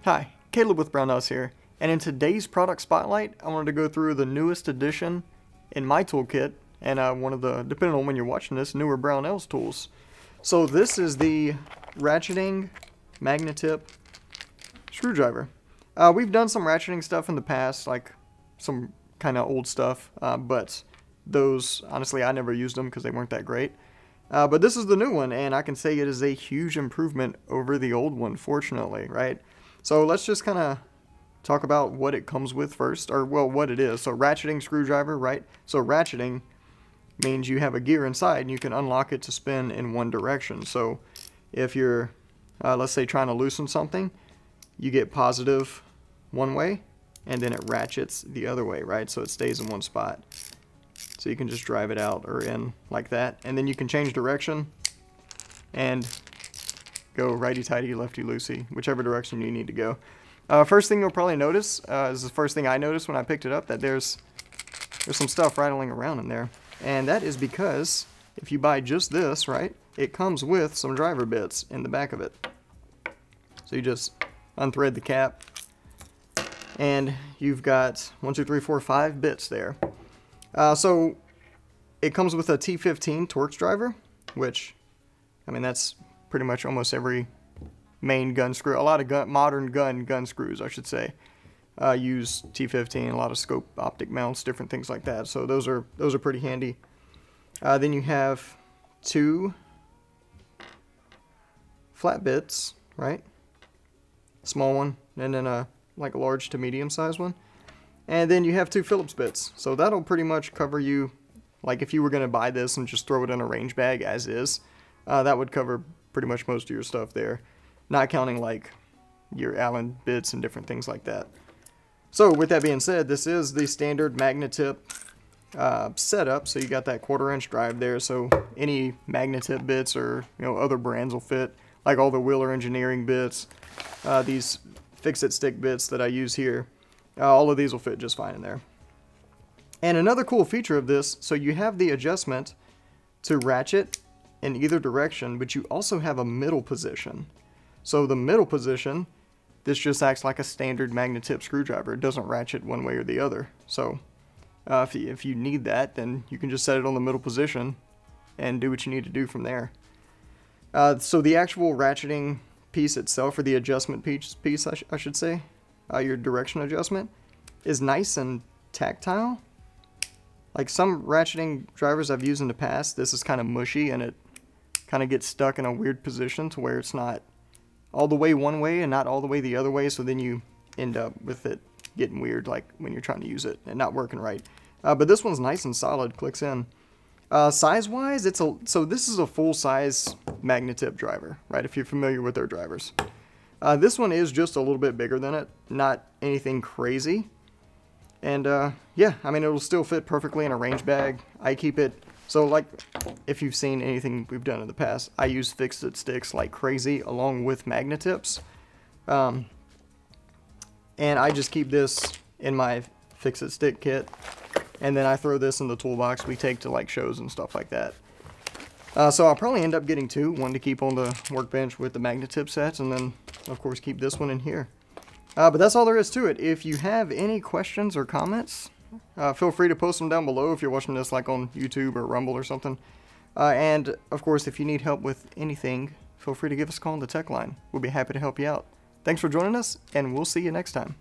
Hi, Caleb with Brownells here, and in today's product spotlight, I wanted to go through the newest addition in my toolkit, and one of the, depending on when you're watching this, newer Brownells tools. So this is the Ratcheting Magna-Tip Screwdriver. We've done some ratcheting stuff in the past, like some kind of old stuff, but those, honestly, I never used them because they weren't that great. But this is the new one, and I can say it is a huge improvement over the old one, fortunately, right? So let's just kind of talk about what it comes with first, or well, what it is. So ratcheting screwdriver, right? So ratcheting means you have a gear inside and you can unlock it to spin in one direction. So if you're, let's say, trying to loosen something, you get positive one way and then it ratchets the other way, right? So it stays in one spot. So you can just drive it out or in like that, and then you can change direction and go righty-tighty, lefty-loosey, whichever direction you need to go. First thing you'll probably notice, is the first thing I noticed when I picked it up, that there's some stuff rattling around in there. And that is because if you buy just this, right, it comes with some driver bits in the back of it. So you just unthread the cap, and you've got 1, 2, 3, 4, 5 bits there. So it comes with a T15 Torx driver, which, I mean, that's pretty much almost every main gun screw. A lot of modern gun screws, I should say, use T15. A lot of scope optic mounts, different things like that. So those are pretty handy. Then you have 2 flat bits, right? Small one, and then like a large to medium size one. And then you have 2 Phillips bits. So that'll pretty much cover you, like if you were going to buy this and just throw it in a range bag as is, that would cover pretty much most of your stuff there, not counting like your Allen bits and different things like that. So with that being said, this is the standard Magna-Tip setup. So you got that 1/4-inch drive there, so any Magna-Tip bits or other brands will fit, like all the Wheeler Engineering bits, these fix-it stick bits that I use here. All of these will fit just fine in there. And another cool feature of this, so you have the adjustment to ratchet in either direction, but you also have a middle position. So the middle position, this just acts like a standard Magna-Tip screwdriver. It doesn't ratchet one way or the other. So if you need that, then you can just set it on the middle position and do what you need to do from there. So the actual ratcheting piece itself, or the adjustment piece I should say, your direction adjustment, is nice and tactile. Like some ratcheting drivers I've used in the past, this is kind of mushy and it kind of gets stuck in a weird position to where it's not all the way one way and not all the way the other way, so then you end up with it getting weird, like when you're trying to use it and not working right. But this one's nice and solid, clicks in. Size-wise, so this is a full-size Magna-Tip driver, right, if you're familiar with their drivers. This one is just a little bit bigger than it, not anything crazy. And yeah, I mean, it'll still fit perfectly in a range bag. I keep it, so like, if you've seen anything we've done in the past, I use fix-it sticks like crazy along with Magna-Tips. And I just keep this in my fix-it stick kit, and then I throw this in the toolbox we take to like shows and stuff like that. So I'll probably end up getting 2, one to keep on the workbench with the Magna-Tip sets, and then of course keep this one in here. But that's all there is to it. If you have any questions or comments, feel free to post them down below if you're watching this like on YouTube or Rumble or something. And of course, if you need help with anything, feel free to give us a call on the tech line. We'll be happy to help you out. Thanks for joining us, and we'll see you next time.